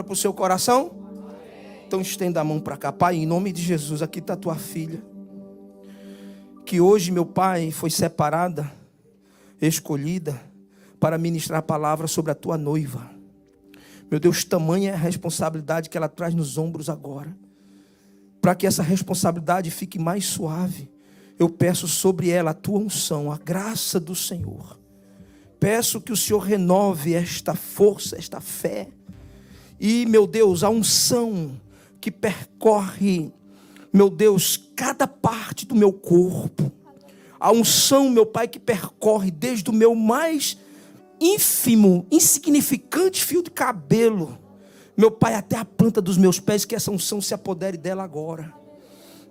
para o seu coração? Então estenda a mão para cá. Pai, em nome de Jesus, aqui está a tua filha, que hoje, meu Pai, foi separada, escolhida, para ministrar a palavra sobre a tua noiva. Meu Deus, tamanha é a responsabilidade que ela traz nos ombros agora. Para que essa responsabilidade fique mais suave, eu peço sobre ela a tua unção, a graça do Senhor. Peço que o Senhor renove esta força, esta fé. E, meu Deus, a unção que percorre, meu Deus, cada parte do meu corpo. A unção, meu Pai, que percorre desde o meu mais ínfimo, insignificante fio de cabelo, meu Pai, até a planta dos meus pés, que essa unção se apodere dela agora.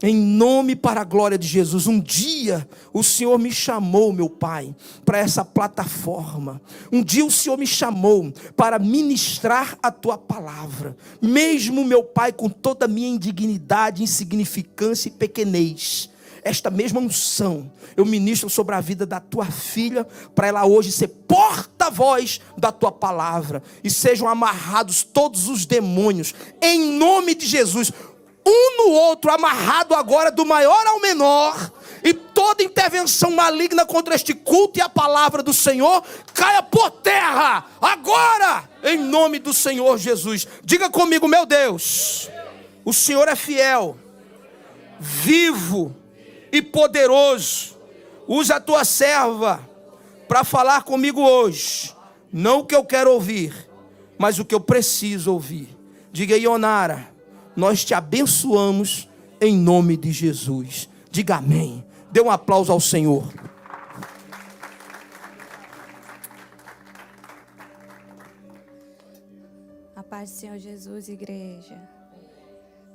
Em nome, para a glória de Jesus. Um dia o Senhor me chamou, meu Pai, para essa plataforma. Um dia o Senhor me chamou para ministrar a tua palavra. Mesmo, meu Pai, com toda a minha indignidade, insignificância e pequenez, esta mesma unção eu ministro sobre a vida da tua filha, para ela hoje ser porta-voz da tua palavra. E sejam amarrados todos os demônios, em nome de Jesus, um no outro, amarrado agora do maior ao menor, e toda intervenção maligna contra este culto e a palavra do Senhor caia por terra, agora, em nome do Senhor Jesus. Diga comigo: meu Deus, o Senhor é fiel, vivo e poderoso. Usa a tua serva para falar comigo hoje, não o que eu quero ouvir, mas o que eu preciso ouvir. Diga aí, Ionara, nós te abençoamos em nome de Jesus. Diga amém. Dê um aplauso ao Senhor. A paz do Senhor Jesus, igreja.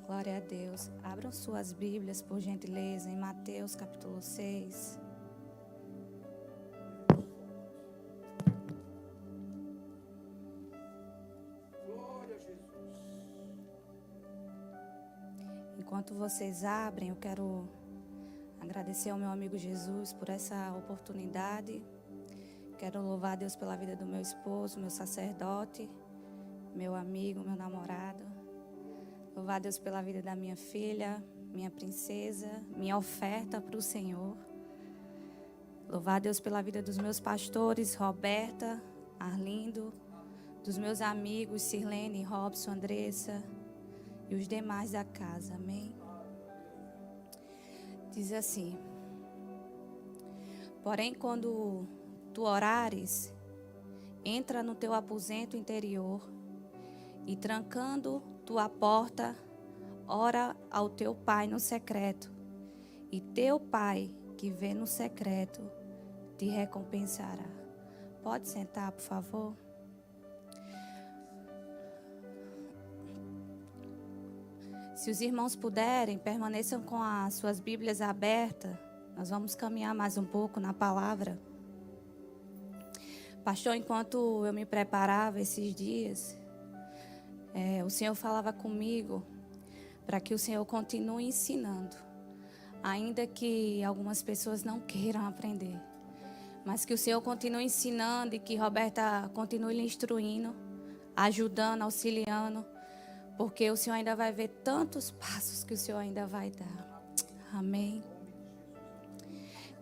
Glória a Deus. Abram suas Bíblias, por gentileza, em Mateus capítulo 6. Enquanto vocês abrem, eu quero agradecer ao meu amigo Jesus por essa oportunidade. Quero louvar a Deus pela vida do meu esposo, meu sacerdote, meu amigo, meu namorado. Louvar a Deus pela vida da minha filha, minha princesa, minha oferta para o Senhor. Louvar a Deus pela vida dos meus pastores, Roberta, Arlindo, dos meus amigos, Sirlene, Robson, Andressa e os demais da casa, amém? Diz assim: porém, quando tu orares, entra no teu aposento interior e, trancando tua porta, ora ao teu Pai no secreto, e teu Pai que vê no secreto te recompensará. Pode sentar, por favor? Se os irmãos puderem, permaneçam com as suas Bíblias abertas. Nós vamos caminhar mais um pouco na palavra. Pastor, enquanto eu me preparava esses dias, o Senhor falava comigo para que o Senhor continue ensinando. Ainda que algumas pessoas não queiram aprender. Mas que o Senhor continue ensinando e que Roberta continue lhe instruindo, ajudando, auxiliando. Porque o Senhor ainda vai ver tantos passos que o Senhor ainda vai dar. Amém.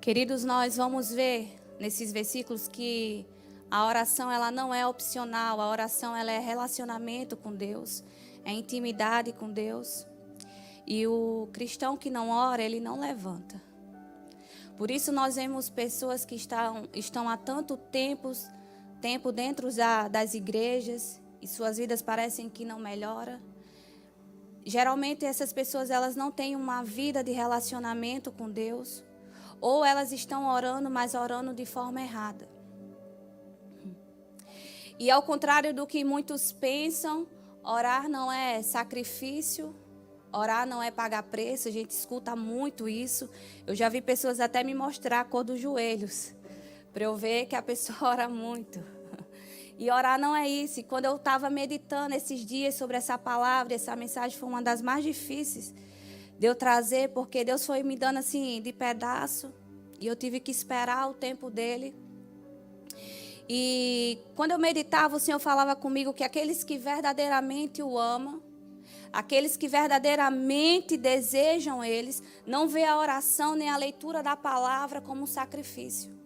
Queridos, nós vamos ver nesses versículos que a oração ela não é opcional. A oração ela é relacionamento com Deus. É intimidade com Deus. E o cristão que não ora, ele não levanta. Por isso nós vemos pessoas que estão há tanto tempo dentro das igrejas e suas vidas parecem que não melhoram. Geralmente essas pessoas elas não têm uma vida de relacionamento com Deus, ou elas estão orando, mas orando de forma errada. E ao contrário do que muitos pensam, orar não é sacrifício, orar não é pagar preço. A gente escuta muito isso. Eu já vi pessoas até me mostrar a cor dos joelhos, para eu ver que a pessoa ora muito. E orar não é isso. E quando eu estava meditando esses dias sobre essa palavra, essa mensagem foi uma das mais difíceis de eu trazer, porque Deus foi me dando assim de pedaço, e eu tive que esperar o tempo dele. E quando eu meditava, o Senhor falava comigo que aqueles que verdadeiramente o amam, aqueles que verdadeiramente desejam eles, não vê a oração nem a leitura da palavra como um sacrifício.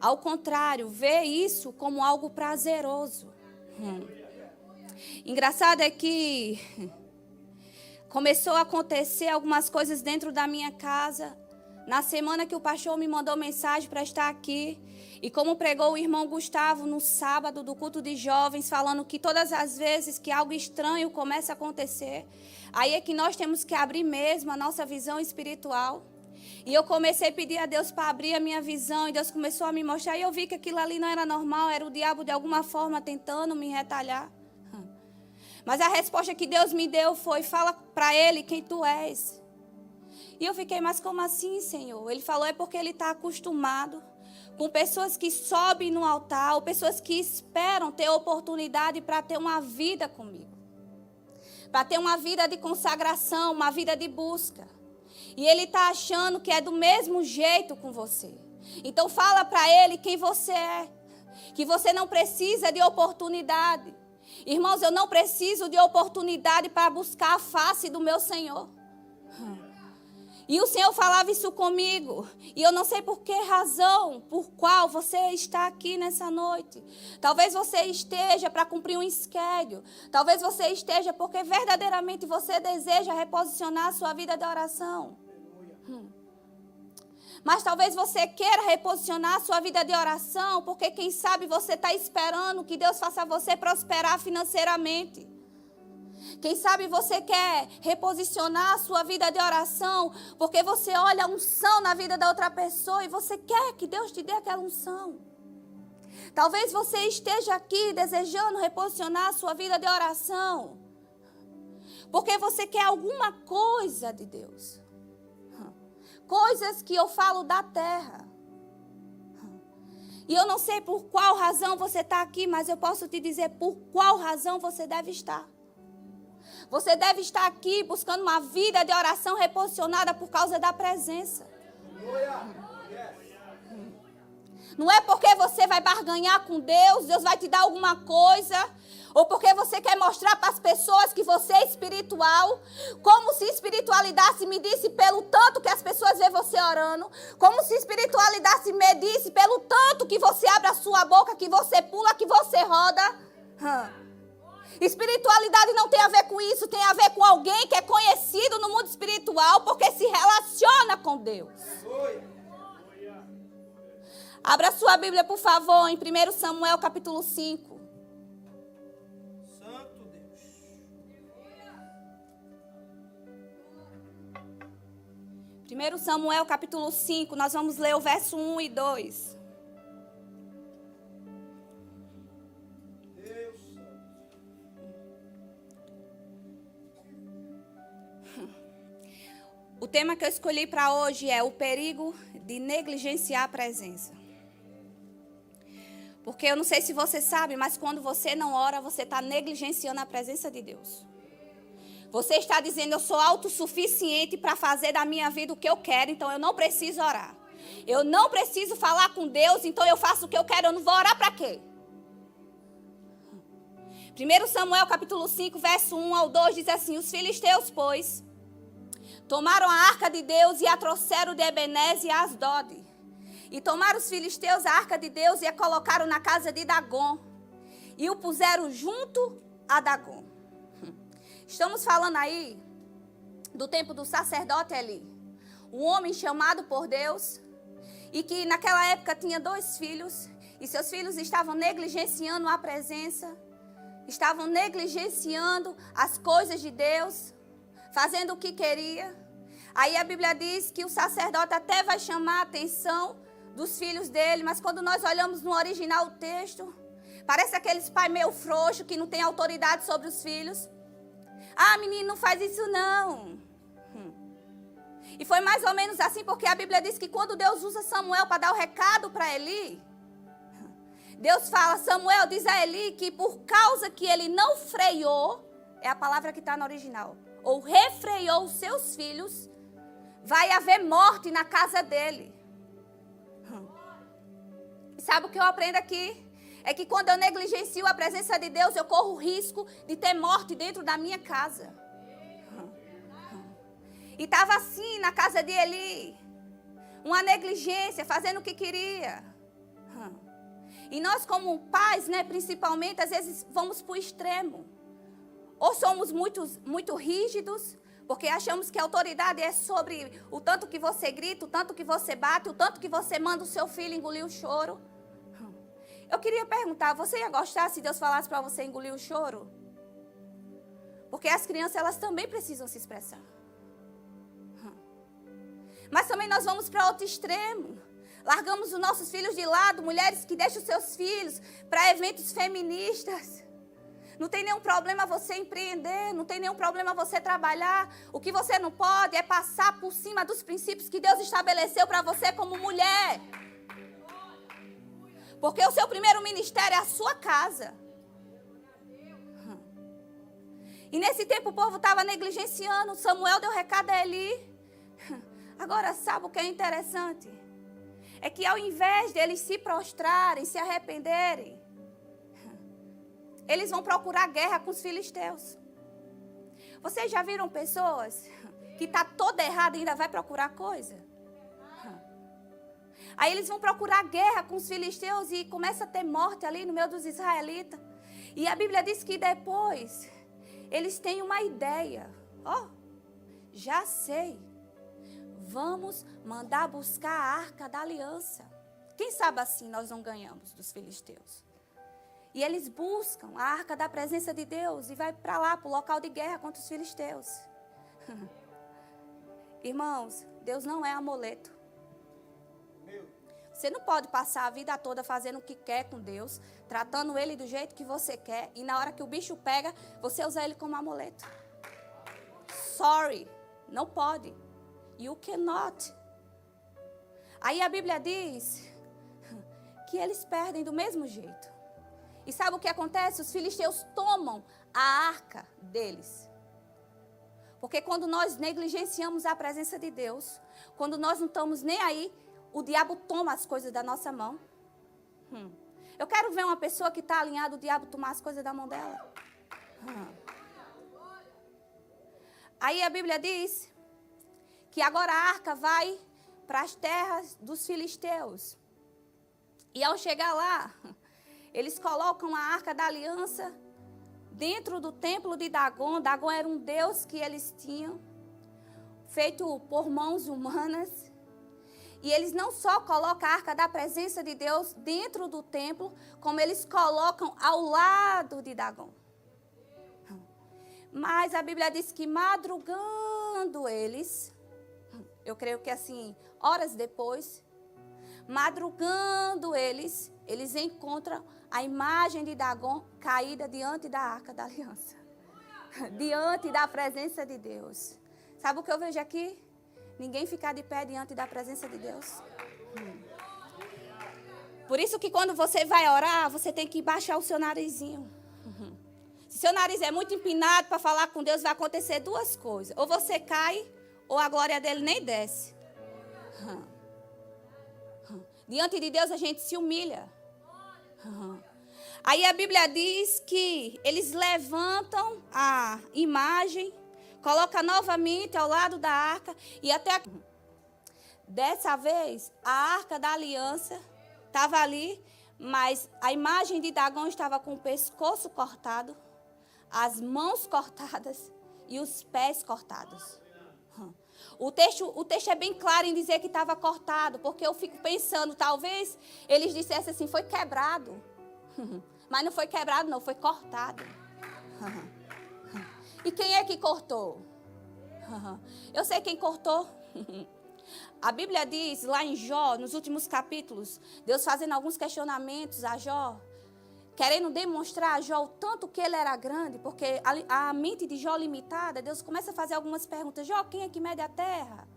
Ao contrário, vê isso como algo prazeroso. Engraçado é que começou a acontecer algumas coisas dentro da minha casa. Na semana que o pastor me mandou mensagem para estar aqui. E como pregou o irmão Gustavo no sábado do culto de jovens, falando que todas as vezes que algo estranho começa a acontecer, aí é que nós temos que abrir mesmo a nossa visão espiritual. E eu comecei a pedir a Deus para abrir a minha visão, e Deus começou a me mostrar, e eu vi que aquilo ali não era normal, era o diabo de alguma forma tentando me retalhar. Mas a resposta que Deus me deu foi: fala para ele quem tu és. E eu fiquei: mas como assim, Senhor? Ele falou: é porque ele está acostumado com pessoas que sobem no altar, ou pessoas que esperam ter oportunidade para ter uma vida comigo, para ter uma vida de consagração, uma vida de busca. E ele está achando que é do mesmo jeito com você. Então fala para ele quem você é, que você não precisa de oportunidade. Irmãos, eu não preciso de oportunidade para buscar a face do meu Senhor. E o Senhor falava isso comigo. E eu não sei por que razão, por qual você está aqui nessa noite. Talvez você esteja para cumprir um schedule. Talvez você esteja porque verdadeiramente você deseja reposicionar a sua vida de oração. Mas talvez você queira reposicionar a sua vida de oração porque, quem sabe, você está esperando que Deus faça você prosperar financeiramente. Quem sabe você quer reposicionar a sua vida de oração porque você olha a unção na vida da outra pessoa e você quer que Deus te dê aquela unção. Talvez você esteja aqui desejando reposicionar a sua vida de oração porque você quer alguma coisa de Deus. Coisas que eu falo da terra. E eu não sei por qual razão você está aqui, mas eu posso te dizer por qual razão você deve estar. Você deve estar aqui buscando uma vida de oração reposicionada por causa da presença. Não é porque você vai barganhar com Deus, Deus vai te dar alguma coisa, ou porque você quer mostrar para as pessoas que você é espiritual, como se espiritualidade se medisse pelo tanto que as pessoas veem você orando, como se espiritualidade se medisse pelo tanto que você abre a sua boca, que você pula, que você roda. Espiritualidade não tem a ver com isso, tem a ver com alguém que é conhecido no mundo espiritual porque se relaciona com Deus. Abra sua Bíblia, por favor, em 1 Samuel capítulo 5. Santo Deus. 1 Samuel capítulo 5, nós vamos ler o verso 1 e 2. O tema que eu escolhi para hoje é o perigo de negligenciar a presença. Porque eu não sei se você sabe, mas quando você não ora, você está negligenciando a presença de Deus. Você está dizendo: eu sou autossuficiente para fazer da minha vida o que eu quero, então eu não preciso orar. Eu não preciso falar com Deus, então eu faço o que eu quero, eu não vou orar para quê? 1 Samuel capítulo 5, verso 1 ao 2 diz assim: os filisteus, pois, tomaram a arca de Deus e a trouxeram de Ebenezer a Asdod. E tomaram os filisteus a arca de Deus e a colocaram na casa de Dagom. E o puseram junto a Dagom. Estamos falando aí do tempo do sacerdote Eli. Um homem chamado por Deus. E que naquela época tinha 2 filhos. E seus filhos estavam negligenciando a presença. Estavam negligenciando as coisas de Deus. Fazendo o que queria. Aí a Bíblia diz que o sacerdote até vai chamar a atenção dos filhos dele, mas quando nós olhamos no original o texto, parece aqueles pais meio frouxos que não tem autoridade sobre os filhos. Ah, menino, não faz isso não. E foi mais ou menos assim, porque a Bíblia diz que quando Deus usa Samuel para dar o recado para Eli, Deus fala: Samuel, diz a Eli que por causa que ele não freou, é a palavra que está no original, ou refreou os seus filhos, vai haver morte na casa dele. Sabe o que eu aprendo aqui? É que quando eu negligencio a presença de Deus, eu corro o risco de ter morte dentro da minha casa. E estava assim na casa de Eli. Uma negligência, fazendo o que queria. E nós como pais, né, principalmente, às vezes vamos para o extremo. Ou somos muito rígidos, porque achamos que a autoridade é sobre o tanto que você grita, o tanto que você bate, o tanto que você manda o seu filho engolir o choro. Eu queria perguntar, você ia gostar se Deus falasse para você engolir o choro? Porque as crianças, elas também precisam se expressar. Mas também nós vamos para outro extremo. Largamos os nossos filhos de lado, mulheres que deixam os seus filhos para eventos feministas. Não tem nenhum problema você empreender, não tem nenhum problema você trabalhar. O que você não pode é passar por cima dos princípios que Deus estabeleceu para você como mulher. Porque o seu primeiro ministério é a sua casa. E nesse tempo o povo estava negligenciando. Samuel deu recado a Eli. Agora, sabe o que é interessante? É que ao invés de eles se prostrarem, se arrependerem, eles vão procurar guerra com os filisteus. Vocês já viram pessoas que está toda errada e ainda vai procurar coisa? Aí eles vão procurar guerra com os filisteus e começa a ter morte ali no meio dos israelitas. E a Bíblia diz que depois eles têm uma ideia. Já sei. Vamos mandar buscar a arca da aliança. Quem sabe assim nós não ganhamos dos filisteus. E eles buscam a arca da presença de Deus e vai para lá, para o local de guerra contra os filisteus. Irmãos, Deus não é amuleto. Você não pode passar a vida toda fazendo o que quer com Deus, tratando Ele do jeito que você quer, e na hora que o bicho pega, você usa Ele como amuleto. Sorry, não pode. You cannot. Aí a Bíblia diz que eles perdem do mesmo jeito. E sabe o que acontece? Os filisteus tomam a arca deles. Porque quando nós negligenciamos a presença de Deus, quando nós não estamos nem aí, o diabo toma as coisas da nossa mão. Eu quero ver uma pessoa que está alinhada, o diabo tomar as coisas da mão dela. Aí a Bíblia diz que agora a arca vai para as terras dos filisteus. E ao chegar lá, eles colocam a arca da aliança dentro do templo de Dagon. Dagon era um deus que eles tinham, feito por mãos humanas. E eles não só colocam a arca da presença de Deus dentro do templo, como eles colocam ao lado de Dagon. Mas a Bíblia diz que madrugando eles, eu creio que assim, horas depois, madrugando eles encontram a imagem de Dagon caída diante da arca da aliança. Diante da presença de Deus. Sabe o que eu vejo aqui? Ninguém ficar de pé diante da presença de Deus. Por isso que quando você vai orar, você tem que baixar o seu narizinho. Se seu nariz é muito empinado para falar com Deus, vai acontecer duas coisas. Ou você cai, ou a glória dele nem desce. Diante de Deus a gente se humilha. Aí a Bíblia diz que eles levantam a imagem, colocam novamente ao lado da arca. E até dessa vez a arca da aliança estava ali, mas a imagem de Dagon estava com o pescoço cortado, as mãos cortadas e os pés cortados. O texto é bem claro em dizer que estava cortado, porque eu fico pensando, talvez eles dissessem assim, foi quebrado. Mas não foi quebrado não, foi cortado. E quem é que cortou? Eu sei quem cortou. A Bíblia diz lá em Jó, nos últimos capítulos, Deus fazendo alguns questionamentos a Jó, querendo demonstrar a Jó o tanto que ele era grande, porque a mente de Jó limitada, Deus começa a fazer algumas perguntas. Jó, quem é que mede a terra?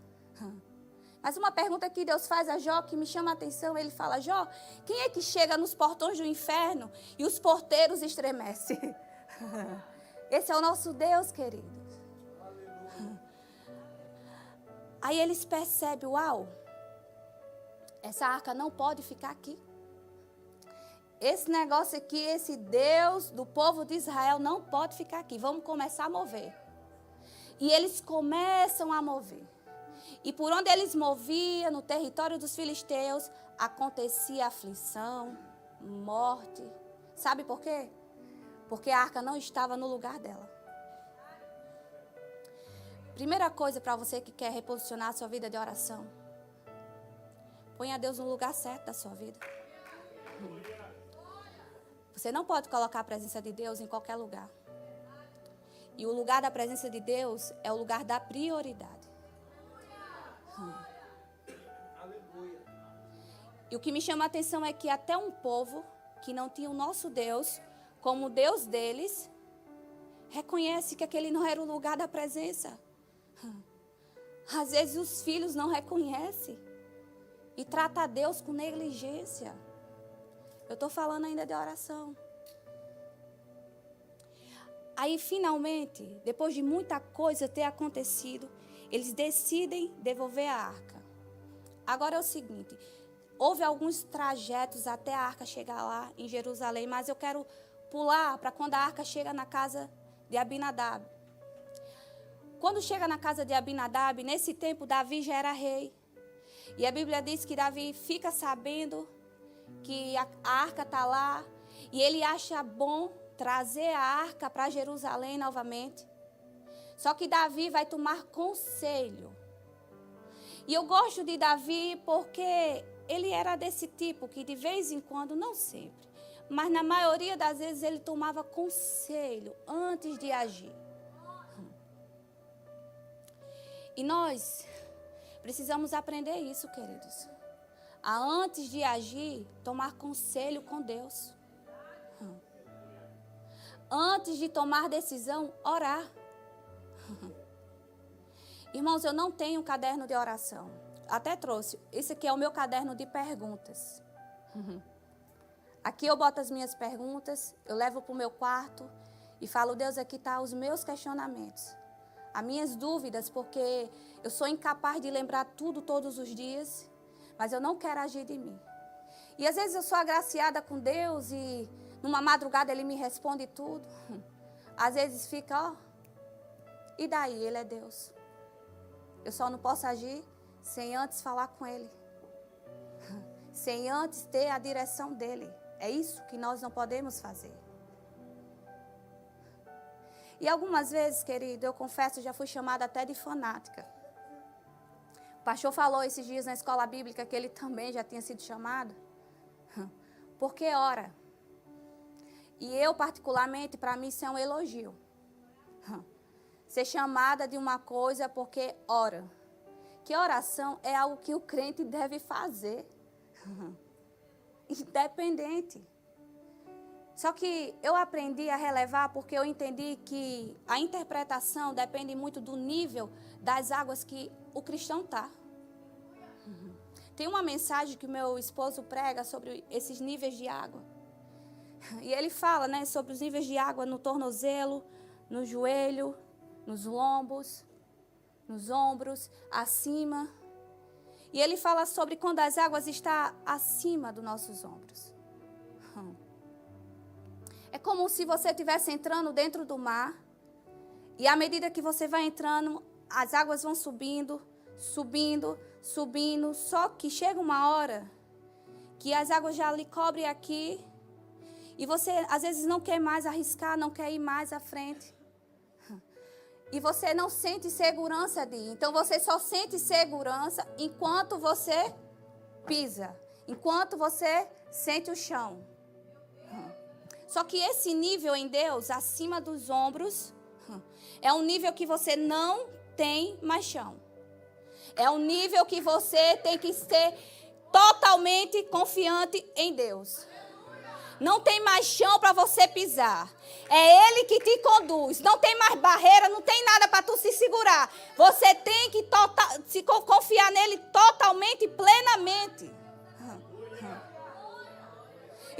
Mas uma pergunta que Deus faz a Jó, que me chama a atenção, ele fala, Jó, quem é que chega nos portões do inferno e os porteiros estremecem? Esse é o nosso Deus, querido. Aí eles percebem, uau, essa arca não pode ficar aqui. esse negócio aqui, esse Deus do povo de Israel não pode ficar aqui. Vamos começar a mover. E eles começam a mover. E por onde eles moviam, no território dos filisteus, acontecia aflição, morte. Sabe por quê? Porque a arca não estava no lugar dela. Primeira coisa para você que quer reposicionar a sua vida de oração. Ponha Deus no lugar certo da sua vida. Você não pode colocar a presença de Deus em qualquer lugar. E o lugar da presença de Deus é o lugar da prioridade. E o que me chama a atenção é que até um povo que não tinha o nosso Deus como o Deus deles, reconhece que aquele não era o lugar da presença. Às vezes os filhos não reconhecem e tratam a Deus com negligência. Eu estou falando ainda de oração. Aí, finalmente, depois de muita coisa ter acontecido, eles decidem devolver a arca. Agora é o seguinte, houve alguns trajetos até a arca chegar lá em Jerusalém, mas eu quero pular para quando a arca chega na casa de Abinadab. Quando chega na casa de Abinadab, nesse tempo Davi já era rei. E a Bíblia diz que Davi fica sabendo que a arca está lá e ele acha bom trazer a arca para Jerusalém novamente. Só que Davi vai tomar conselho. E eu gosto de Davi porque ele era desse tipo que de vez em quando, não sempre, mas na maioria das vezes ele tomava conselho antes de agir. E nós precisamos aprender isso, queridos. A antes de agir, tomar conselho com Deus. Antes de tomar decisão, orar. Irmãos, eu não tenho um caderno de oração. Até trouxe. Esse aqui é o meu caderno de perguntas. Aqui eu boto as minhas perguntas, eu levo para o meu quarto e falo, Deus, aqui estão os meus questionamentos. As minhas dúvidas, porque eu sou incapaz de lembrar tudo todos os dias, mas eu não quero agir de mim. E às vezes eu sou agraciada com Deus e numa madrugada Ele me responde tudo. Às vezes fica, e daí? Ele é Deus. Eu só não posso agir sem antes falar com Ele. Sem antes ter a direção dEle. É isso que nós não podemos fazer. E algumas vezes, querido, eu confesso, já fui chamada até de fanática. O pastor falou esses dias na escola bíblica que ele também já tinha sido chamado. Porque ora. E eu, particularmente, para mim, isso é um elogio. Ser chamada de uma coisa porque ora. Que oração é algo que o crente deve fazer. Independente. Só que eu aprendi a relevar porque eu entendi que a interpretação depende muito do nível das águas que o cristão está. Tem uma mensagem que o meu esposo prega sobre esses níveis de água. E ele fala, né, sobre os níveis de água no tornozelo, no joelho, nos lombos, nos ombros, acima. E ele fala sobre quando as águas estão acima dos nossos ombros. É como se você estivesse entrando dentro do mar. E à medida que você vai entrando, as águas vão subindo, subindo, subindo. Só que chega uma hora que as águas já lhe cobrem aqui. E você às vezes não quer mais arriscar, não quer ir mais à frente. E você não sente segurança de ir. Então você só sente segurança enquanto você pisa. Enquanto você sente o chão. Só que esse nível em Deus, acima dos ombros, é um nível que você não tem mais chão. É um nível que você tem que ser totalmente confiante em Deus. Não tem mais chão para você pisar. É Ele que te conduz. Não tem mais barreira, não tem nada para tu se segurar. Você tem que confiar nele totalmente e plenamente.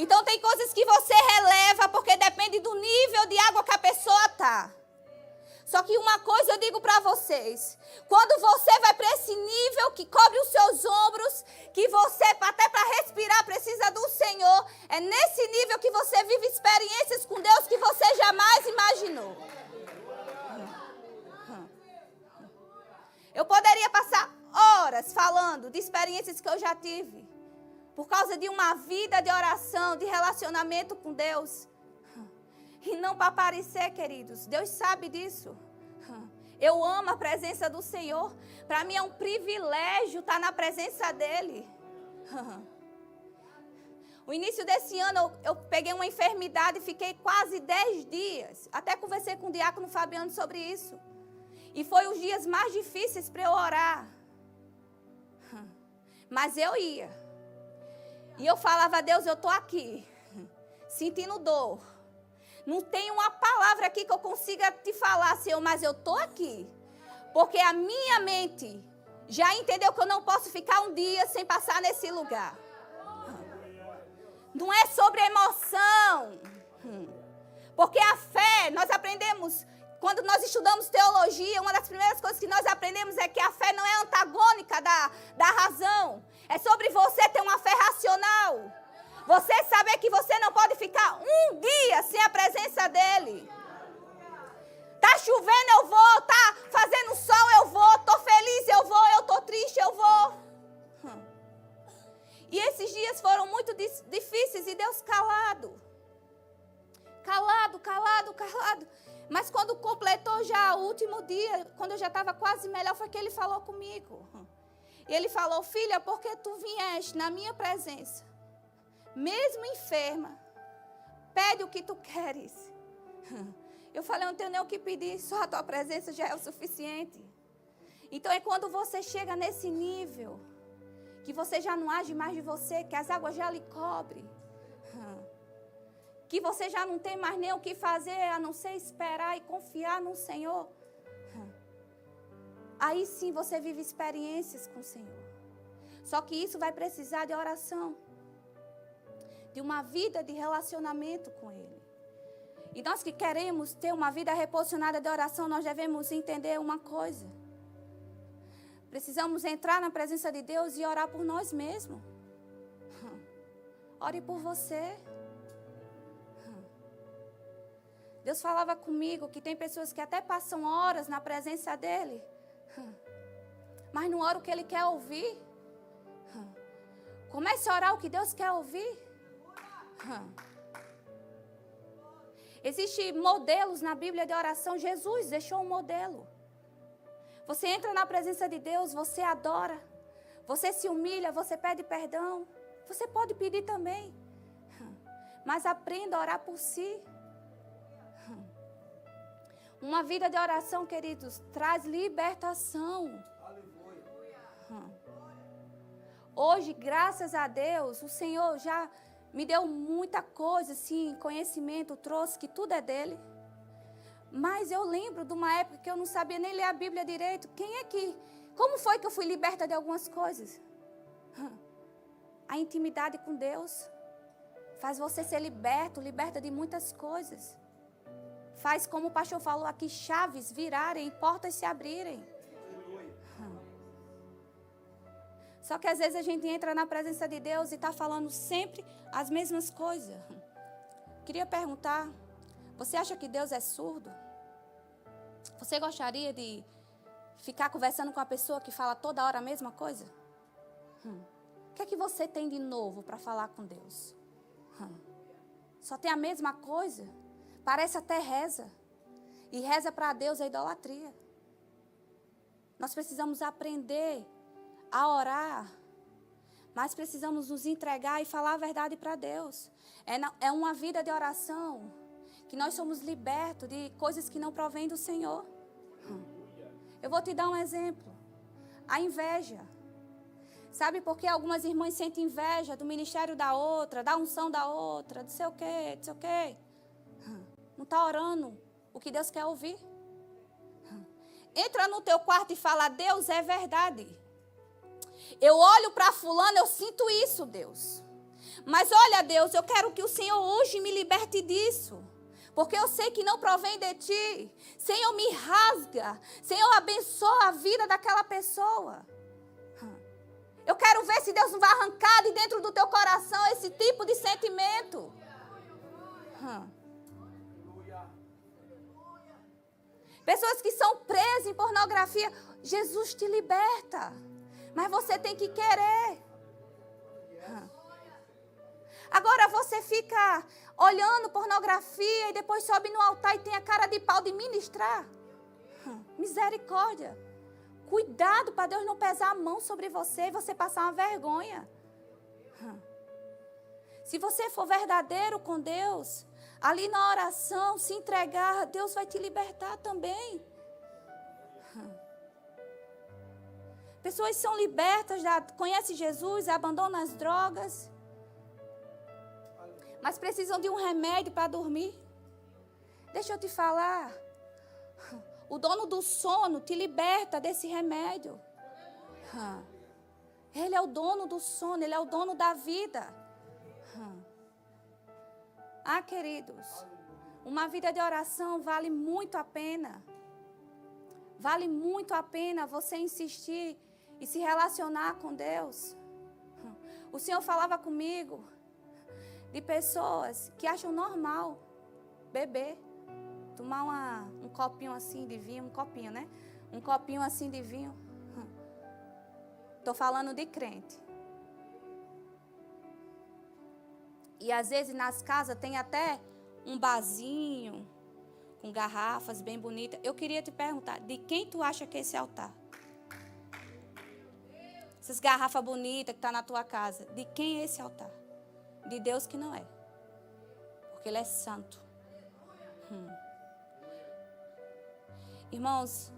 Então tem coisas que você releva porque depende do nível de água que a pessoa está. Só que uma coisa eu digo para vocês. Quando você vai para esse nível que cobre os seus ombros, que você até para respirar precisa do Senhor, é nesse nível que você vive experiências com Deus que você jamais imaginou. Eu poderia passar horas falando de experiências que eu já tive. Por causa de uma vida de oração, de relacionamento com Deus. E não para aparecer, queridos. Deus sabe disso. Eu amo a presença do Senhor. Para mim é um privilégio estar na presença dEle. O início desse ano eu peguei uma enfermidade e fiquei quase 10 dias. Até conversei com o diácono Fabiano sobre isso. E foi os dias mais difíceis para eu orar. Mas eu ia. E eu falava, Deus, eu estou aqui. Sentindo dor. Não tem uma palavra aqui que eu consiga te falar, Senhor, mas eu estou aqui. Porque a minha mente já entendeu que eu não posso ficar um dia sem passar nesse lugar. Não é sobre emoção. Porque a fé, nós aprendemos, quando nós estudamos teologia, uma das primeiras coisas que nós aprendemos é que a fé não é antagônica da razão. É sobre você ter uma fé racional. Você saber que você não pode ficar um dia sem a presença dEle. Tá chovendo, eu vou. Tá fazendo sol, eu vou. Tô feliz, eu vou. Eu tô triste, eu vou. E esses dias foram muito difíceis e Deus calado. Calado. Mas quando completou já o último dia, quando eu já estava quase melhor, foi que Ele falou comigo. E Ele falou, filha, porque tu vieste na minha presença, mesmo enferma, pede o que tu queres. Eu falei, eu não tenho nem o que pedir, só a tua presença já é o suficiente. Então é quando você chega nesse nível, que você já não age mais de você, que as águas já lhe cobrem, que você já não tem mais nem o que fazer, a não ser esperar e confiar no Senhor. Aí sim você vive experiências com o Senhor. Só que isso vai precisar de oração, de uma vida de relacionamento com Ele. E nós que queremos ter uma vida reposicionada de oração, nós devemos entender uma coisa. Precisamos entrar na presença de Deus e orar por nós mesmos. Ore por você. Deus falava comigo que tem pessoas que até passam horas na presença dEle, mas não ora o que Ele quer ouvir. Comece a orar o que Deus quer ouvir. Existem modelos na Bíblia de oração. Jesus deixou um modelo. Você entra na presença de Deus, você adora, você se humilha, você pede perdão. Você pode pedir também, mas aprenda a orar por si. Uma vida de oração, queridos, traz libertação. Hoje, graças a Deus, o Senhor já me deu muita coisa, assim, conhecimento, trouxe que tudo é dele. Mas eu lembro de uma época que eu não sabia nem ler a Bíblia direito. Como foi que eu fui liberta de algumas coisas? A intimidade com Deus faz você ser liberta de muitas coisas. Faz, como o pastor falou aqui, chaves virarem, portas se abrirem. Só que às vezes a gente entra na presença de Deus e está falando sempre as mesmas coisas. Queria perguntar, você acha que Deus é surdo? Você gostaria de ficar conversando com a pessoa que fala toda hora a mesma coisa? O que é que você tem de novo para falar com Deus? Só tem a mesma coisa? Parece até reza. E reza para Deus é idolatria. Nós precisamos aprender a orar, mas precisamos nos entregar e falar a verdade para Deus. É uma vida de oração que nós somos libertos de coisas que não provêm do Senhor. Eu vou te dar um exemplo. A inveja. Sabe por que algumas irmãs sentem inveja do ministério da outra, da unção da outra, não sei o quê. Não está orando o que Deus quer ouvir. Entra no teu quarto e fala, Deus, é verdade. Eu olho para fulano, eu sinto isso, Deus. Mas olha, Deus, eu quero que o Senhor hoje me liberte disso. porque eu sei que não provém de ti. Senhor, me rasga. Senhor, abençoa a vida daquela pessoa. Eu quero ver se Deus não vai arrancar de dentro do teu coração esse tipo de sentimento. Pessoas que são presas em pornografia, Jesus te liberta. Mas você tem que querer. Agora você fica olhando pornografia e depois sobe no altar e tem a cara de pau de ministrar. Misericórdia. Cuidado para Deus não pesar a mão sobre você e você passar uma vergonha. Se você for verdadeiro com Deus, ali na oração, se entregar, Deus vai te libertar também. Pessoas são libertas, já conhecem Jesus, abandonam as drogas, mas precisam de um remédio para dormir. Deixa eu te falar. O dono do sono te liberta desse remédio. Ele é o dono do sono, ele é o dono da vida. Queridos, uma vida de oração vale muito a pena. Vale muito a pena você insistir e se relacionar com Deus. O Senhor falava comigo de pessoas que acham normal beber. Tomar um copinho assim de vinho, um copinho, né? Um copinho assim de vinho. Estou falando de crente. E às vezes nas casas tem até um barzinho com garrafas bem bonitas. Eu queria te perguntar, de quem tu acha que é esse altar? Essas garrafas bonitas que estão na tua casa, de quem é esse altar? De Deus que não é. Porque Ele é santo. Irmãos,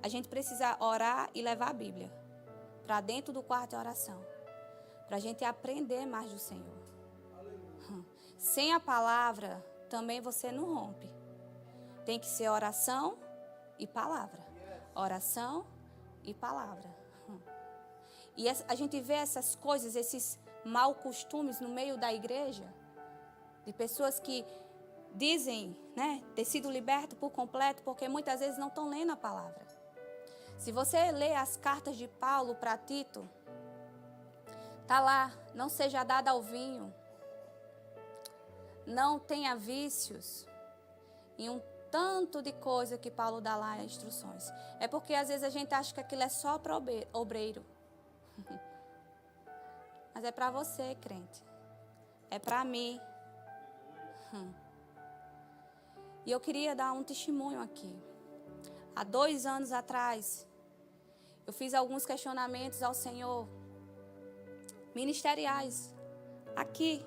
a gente precisa orar e levar a Bíblia para dentro do quarto de oração, para a gente aprender mais do Senhor. Sem a palavra, também você não rompe. Tem que ser oração e palavra. Oração e palavra. E a gente vê essas coisas, esses maus costumes no meio da igreja, de pessoas que dizem, né, ter sido liberto por completo, porque muitas vezes não estão lendo a palavra. Se você lê as cartas de Paulo para Tito, está lá, não seja dado ao vinho, não tenha vícios, e um tanto de coisa que Paulo dá lá, instruções. É porque às vezes a gente acha que aquilo é só para obreiro. Mas é para você, crente. É para mim. E eu queria dar um testemunho aqui. Há 2 anos atrás, eu fiz alguns questionamentos ao Senhor, ministeriais, aqui.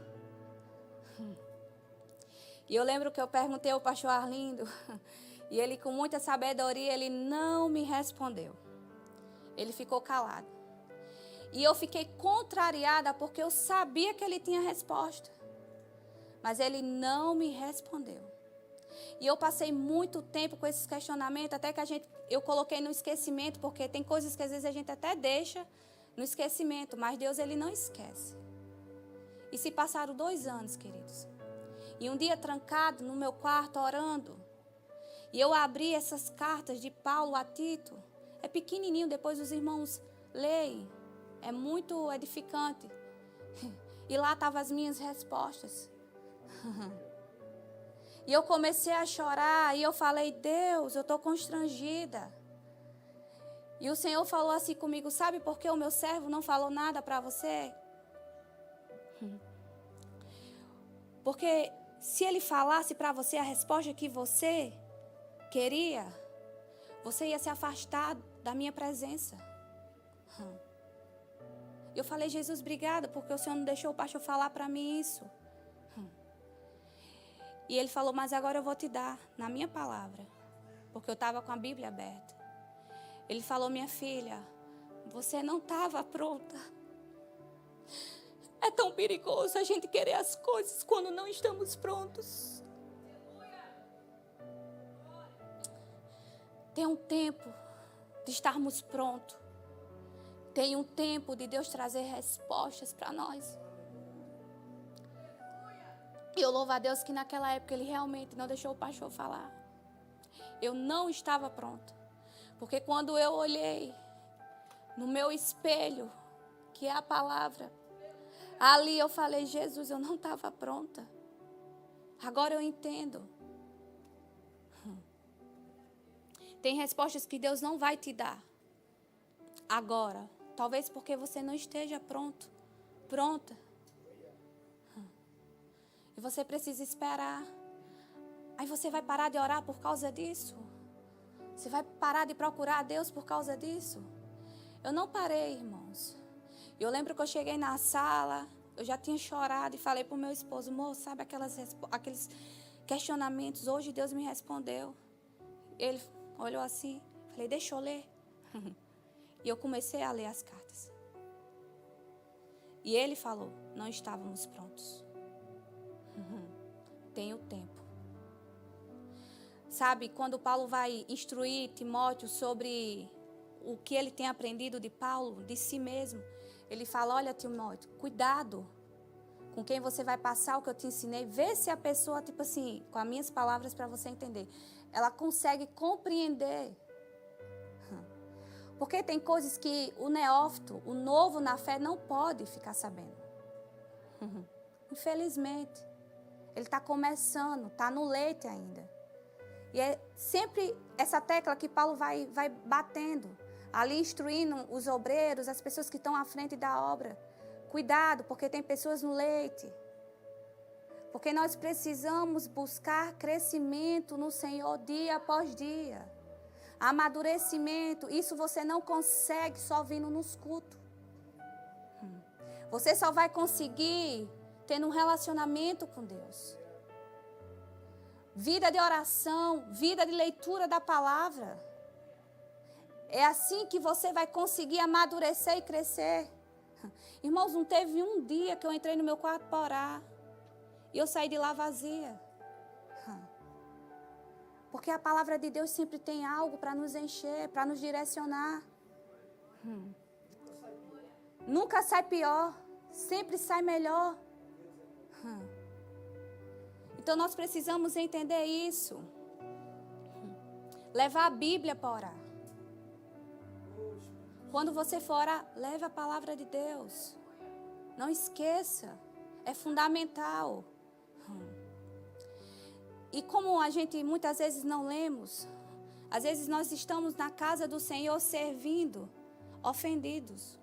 E eu lembro que eu perguntei ao pastor Arlindo, e ele com muita sabedoria, ele não me respondeu. Ele ficou calado. E eu fiquei contrariada porque eu sabia que ele tinha resposta. Mas ele não me respondeu. E eu passei muito tempo com esses questionamentos, até que eu coloquei no esquecimento, porque tem coisas que às vezes a gente até deixa no esquecimento, mas Deus, Ele não esquece. E se passaram 2 anos, queridos. E um dia trancado no meu quarto, orando, e eu abri essas cartas de Paulo a Tito. É pequenininho, depois os irmãos leem. É muito edificante. E lá estavam as minhas respostas. E eu comecei a chorar, e eu falei, Deus, eu estou constrangida. E o Senhor falou assim comigo, sabe por que o meu servo não falou nada para você? Porque se ele falasse para você a resposta que você queria, você ia se afastar da minha presença. Eu falei, Jesus, obrigada, porque o Senhor não deixou o pastor falar para mim isso. E ele falou, mas agora eu vou te dar na minha palavra, porque eu estava com a Bíblia aberta. Ele falou, minha filha, você não estava pronta. É tão perigoso a gente querer as coisas quando não estamos prontos. Tem um tempo de estarmos prontos. Tem um tempo de Deus trazer respostas para nós. E eu louvo a Deus que naquela época Ele realmente não deixou o pastor falar. Eu não estava pronta. Porque quando eu olhei no meu espelho, que é a palavra, ali eu falei, Jesus, eu não estava pronta. Agora eu entendo. Tem respostas que Deus não vai te dar agora. Talvez porque você não esteja pronta. E você precisa esperar. Aí você vai parar de orar por causa disso? Você vai parar de procurar a Deus por causa disso? Eu não parei, irmãos. Eu lembro que eu cheguei na sala, eu já tinha chorado e falei para o meu esposo, moço, sabe aqueles questionamentos? Hoje Deus me respondeu. Ele olhou assim, falei, deixa eu ler. E eu comecei a ler as cartas. E ele falou, não estávamos prontos. Tenho tempo. Sabe, quando Paulo vai instruir Timóteo sobre o que ele tem aprendido de Paulo, de si mesmo, ele fala, olha Timóteo, cuidado com quem você vai passar o que eu te ensinei. Vê se a pessoa, tipo assim, com as minhas palavras para você entender, ela consegue compreender. Porque tem coisas que o neófito, o novo na fé, não pode ficar sabendo. Infelizmente. Ele está começando, está no leite ainda. E é sempre essa tecla que Paulo vai batendo. Ali instruindo os obreiros, as pessoas que estão à frente da obra. Cuidado, porque tem pessoas no leite. Porque nós precisamos buscar crescimento no Senhor dia após dia. Amadurecimento, isso você não consegue só vindo nos cultos. Você só vai conseguir tendo um relacionamento com Deus. Vida de oração, vida de leitura da palavra. É assim que você vai conseguir amadurecer e crescer. Irmãos, não teve um dia que eu entrei no meu quarto para orar e eu saí de lá vazia. Porque a palavra de Deus sempre tem algo para nos encher, para nos direcionar. Nunca sai pior, sempre sai melhor. Então nós precisamos entender isso. Levar a Bíblia para orar. Quando você for orar, leve a palavra de Deus. Não esqueça, é fundamental. E como a gente muitas vezes não lemos, às vezes nós estamos na casa do Senhor servindo, ofendidos.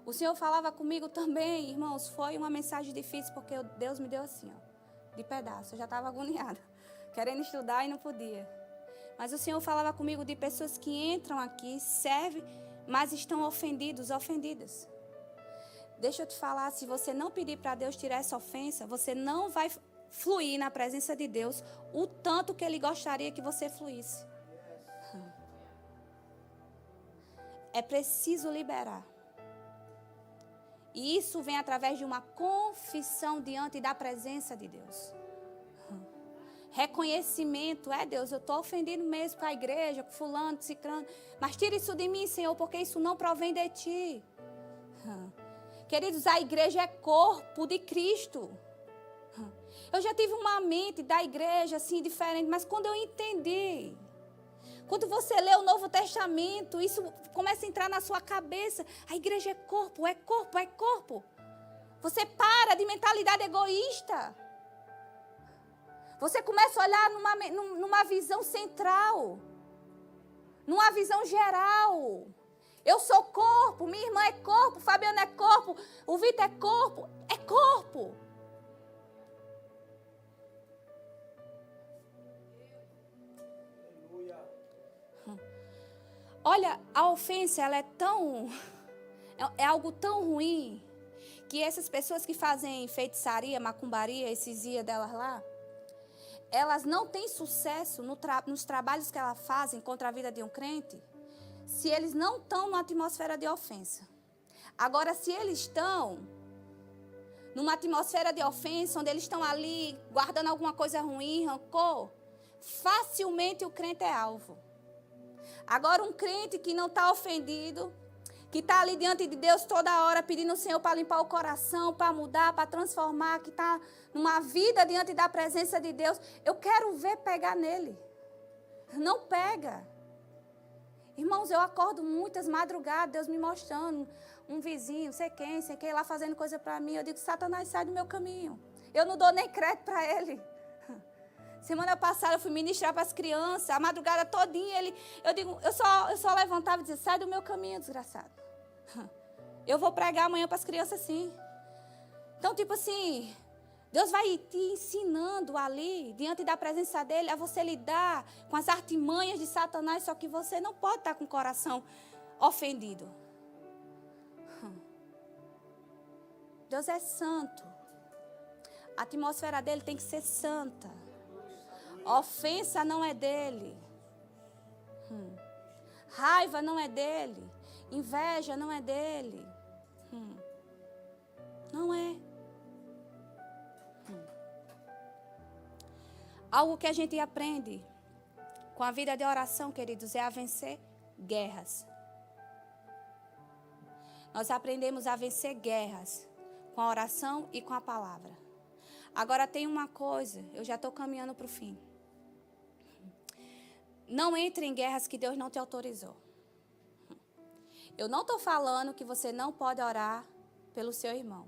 O Senhor falava comigo também, irmãos, foi uma mensagem difícil, porque Deus me deu assim, ó, de pedaço. Eu já estava agoniada, querendo estudar e não podia. Mas o Senhor falava comigo de pessoas que entram aqui, servem, mas estão ofendidos, ofendidas. Deixa eu te falar, se você não pedir para Deus tirar essa ofensa, você não vai fluir na presença de Deus o tanto que Ele gostaria que você fluísse. É preciso liberar. E isso vem através de uma confissão diante da presença de Deus. Reconhecimento, Deus, eu estou ofendido mesmo com a igreja, com fulano, ciclano, mas tira isso de mim, Senhor, porque isso não provém de Ti. Queridos, a igreja é corpo de Cristo. Eu já tive uma mente da igreja assim diferente, mas quando eu entendi, quando você lê o Novo Testamento, isso começa a entrar na sua cabeça. A igreja é corpo, é corpo, é corpo. Você para de mentalidade egoísta. Você começa a olhar numa visão central, numa visão geral. Eu sou corpo, minha irmã é corpo, Fabiana é corpo, o Vitor é corpo, é corpo. Olha, a ofensa, ela é algo tão ruim, que essas pessoas que fazem feitiçaria, macumbaria, esses dias delas lá, elas não têm sucesso nos trabalhos que elas fazem contra a vida de um crente, se eles não estão numa atmosfera de ofensa. Agora, se eles estão numa atmosfera de ofensa, onde eles estão ali guardando alguma coisa ruim, rancor, facilmente o crente é alvo. Agora, um crente que não está ofendido, que está ali diante de Deus toda hora, pedindo ao Senhor para limpar o coração, para mudar, para transformar, que está numa vida diante da presença de Deus, eu quero ver pegar nele. Não pega. Irmãos, eu acordo muitas madrugadas, Deus me mostrando, um vizinho, sei quem lá fazendo coisa para mim. Eu digo, Satanás, sai do meu caminho. Eu não dou nem crédito para ele. Semana passada eu fui ministrar para as crianças, a madrugada todinha, eu só levantava e dizia, sai do meu caminho, desgraçado. Eu vou pregar amanhã para as crianças assim. Então, tipo assim, Deus vai te ensinando ali, diante da presença dele, a você lidar com as artimanhas de Satanás, só que você não pode estar com o coração ofendido. Deus é santo. A atmosfera dele tem que ser santa. Ofensa não é dele. Raiva não é dele. Inveja não é dele. Não é. Algo que a gente aprende com a vida de oração, queridos, é a vencer guerras. Nós aprendemos a vencer guerras com a oração e com a palavra. Agora tem uma coisa, eu já estou caminhando para o fim. Não entre em guerras que Deus não te autorizou. Eu não estou falando que você não pode orar pelo seu irmão.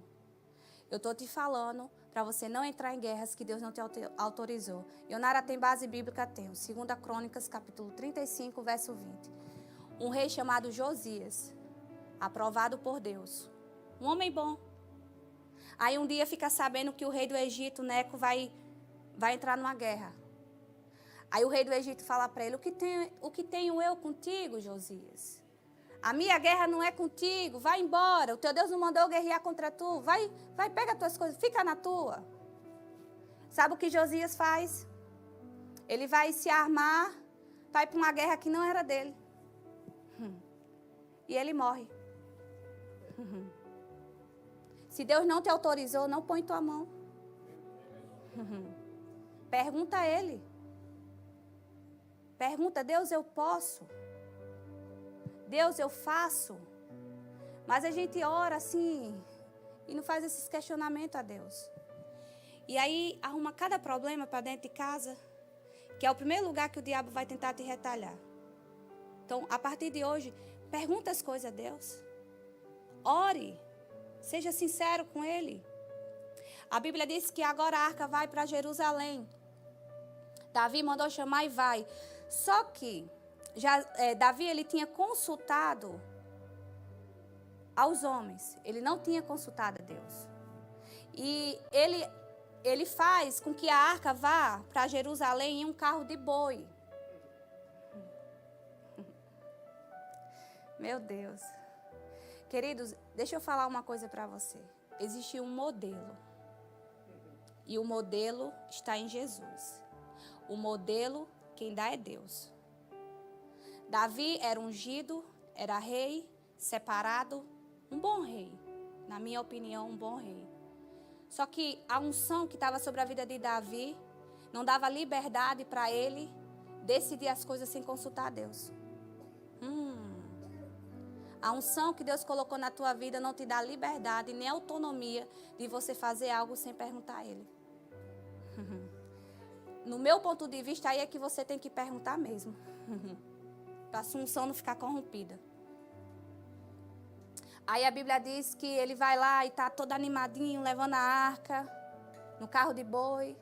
Eu estou te falando para você não entrar em guerras que Deus não te autorizou. Ionara tem base bíblica, tenho. 2 Crônicas, capítulo 35, verso 20. Um rei chamado Josias, aprovado por Deus. Um homem bom. Aí um dia fica sabendo que o rei do Egito, Neco, vai entrar numa guerra. Aí o rei do Egito fala para ele, o que tenho eu contigo, Josias? A minha guerra não é contigo, vai embora. O teu Deus não mandou eu guerrear contra tu. Vai, pega as tuas coisas, fica na tua. Sabe o que Josias faz? Ele vai se armar, vai para uma guerra que não era dele. E ele morre. Se Deus não te autorizou, não põe tua mão. Pergunta a ele. Pergunta, Deus, eu posso? Deus, eu faço? Mas a gente ora assim e não faz esses questionamentos a Deus. E aí arruma cada problema para dentro de casa, que é o primeiro lugar que o diabo vai tentar te retalhar. Então, a partir de hoje, pergunta as coisas a Deus. Ore. Seja sincero com Ele. A Bíblia diz que agora a arca vai para Jerusalém. Davi mandou chamar e vai. Só que Davi ele tinha consultado aos homens. Ele não tinha consultado a Deus. E ele faz com que a arca vá para Jerusalém em um carro de boi. Meu Deus. Queridos, deixa eu falar uma coisa para você. Existe um modelo. E o modelo está em Jesus. O modelo, quem dá é Deus. Davi era ungido, era rei, separado, um bom rei. Na minha opinião, um bom rei. Só que a unção que estava sobre a vida de Davi não dava liberdade para ele decidir as coisas sem consultar a Deus. A unção que Deus colocou na tua vida não te dá liberdade nem autonomia de você fazer algo sem perguntar a Ele. No meu ponto de vista, aí é que você tem que perguntar mesmo. Para a sua unção não ficar corrompida. Aí a Bíblia diz que ele vai lá e está todo animadinho, levando a arca no carro de boi.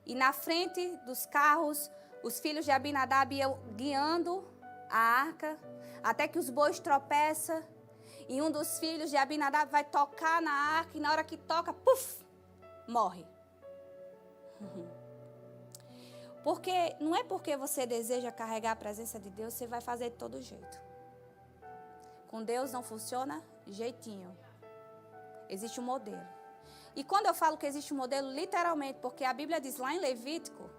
E na frente dos carros, os filhos de Abinadab iam guiando a arca, até que os bois tropeçam. E um dos filhos de Abinadab vai tocar na arca, e na hora que toca, puf, morre. Porque não é porque você deseja carregar a presença de Deus, você vai fazer de todo jeito. Com Deus não funciona jeitinho. Existe um modelo. E quando eu falo que existe um modelo, literalmente, porque a Bíblia diz lá em Levítico,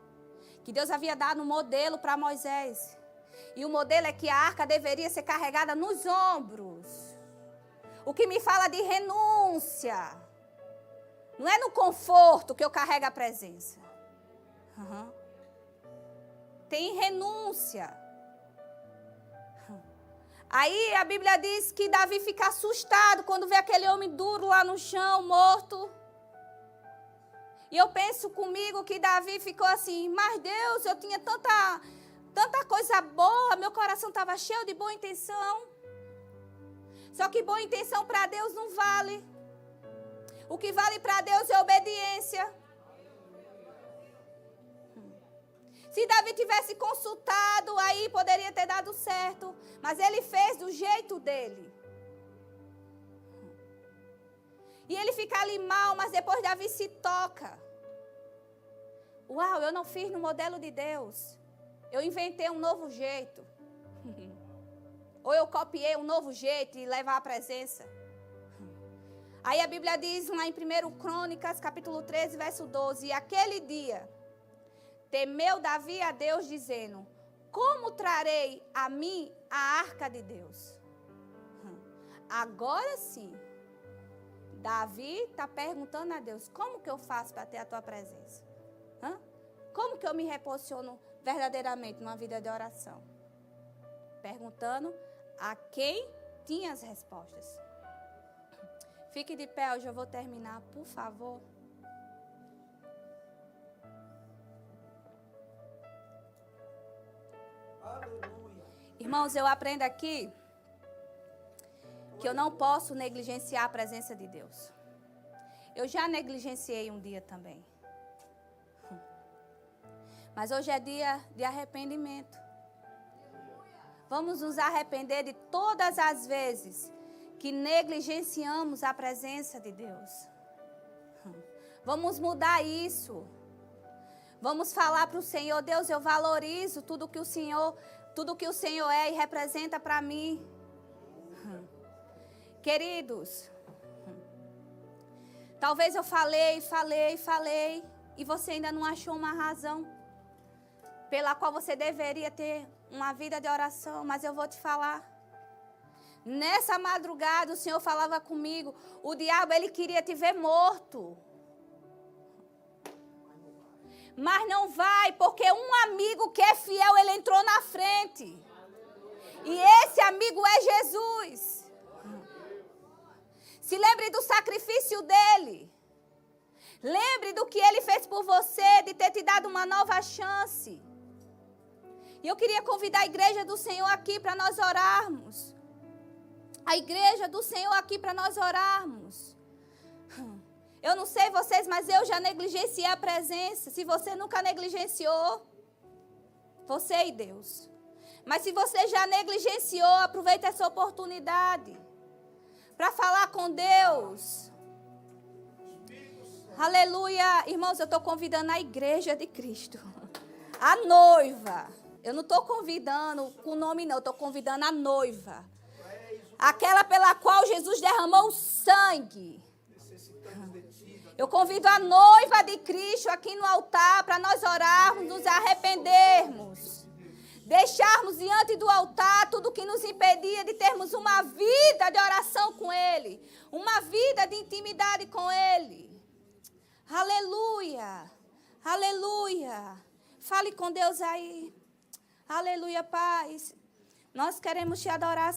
que Deus havia dado um modelo para Moisés. E o modelo é que a arca deveria ser carregada nos ombros. O que me fala de renúncia. Não é no conforto que eu carrego a presença. Tem renúncia. Aí a Bíblia diz que Davi fica assustado quando vê aquele homem duro lá no chão, morto. E eu penso comigo que Davi ficou assim, mas Deus, eu tinha tanta coisa boa, meu coração estava cheio de boa intenção. Só que boa intenção para Deus não vale. O que vale para Deus é obediência. Se Davi tivesse consultado, aí poderia ter dado certo. Mas ele fez do jeito dele. E ele fica ali mal, mas depois Davi se toca. Uau, eu não fiz no modelo de Deus. Eu inventei um novo jeito. Ou eu copiei um novo jeito e levar à presença. Aí a Bíblia diz lá em 1 Crônicas, capítulo 13, verso 12. E aquele dia, temeu Davi a Deus, dizendo, como trarei a mim a arca de Deus? Agora sim, Davi está perguntando a Deus, como que eu faço para ter a tua presença? Como que eu me reposiciono verdadeiramente numa vida de oração? Perguntando a quem tinha as respostas. Fique de pé, eu já vou terminar, por favor. Aleluia. Irmãos, eu aprendo aqui que eu não posso negligenciar a presença de Deus. Eu já negligenciei um dia também. Mas hoje é dia de arrependimento. Vamos nos arrepender de todas as vezes que negligenciamos a presença de Deus. Vamos mudar isso. Vamos falar para o Senhor, Deus, eu valorizo tudo que o Senhor é e representa para mim. Queridos, talvez eu falei, e você ainda não achou uma razão pela qual você deveria ter uma vida de oração, mas eu vou te falar. Nessa madrugada o Senhor falava comigo, o diabo ele queria te ver morto. Mas não vai, porque um amigo que é fiel, ele entrou na frente. E esse amigo é Jesus. Se lembre do sacrifício dele. Lembre do que ele fez por você, de ter te dado uma nova chance. E eu queria convidar a igreja do Senhor aqui para nós orarmos. A igreja do Senhor aqui para nós orarmos. Eu não sei vocês, mas eu já negligenciei a presença. Se você nunca negligenciou, você e Deus. Mas se você já negligenciou, aproveite essa oportunidade para falar com Deus. Aleluia. Irmãos, eu estou convidando a igreja de Cristo. A noiva. Eu não estou convidando com o nome não, eu estou convidando a noiva. Aquela pela qual Jesus derramou o sangue. Eu convido a noiva de Cristo aqui no altar para nós orarmos, nos arrependermos. Deixarmos diante do altar tudo que nos impedia de termos uma vida de oração com Ele. Uma vida de intimidade com Ele. Aleluia. Aleluia. Fale com Deus aí. Aleluia, Pai. Nós queremos te adorar.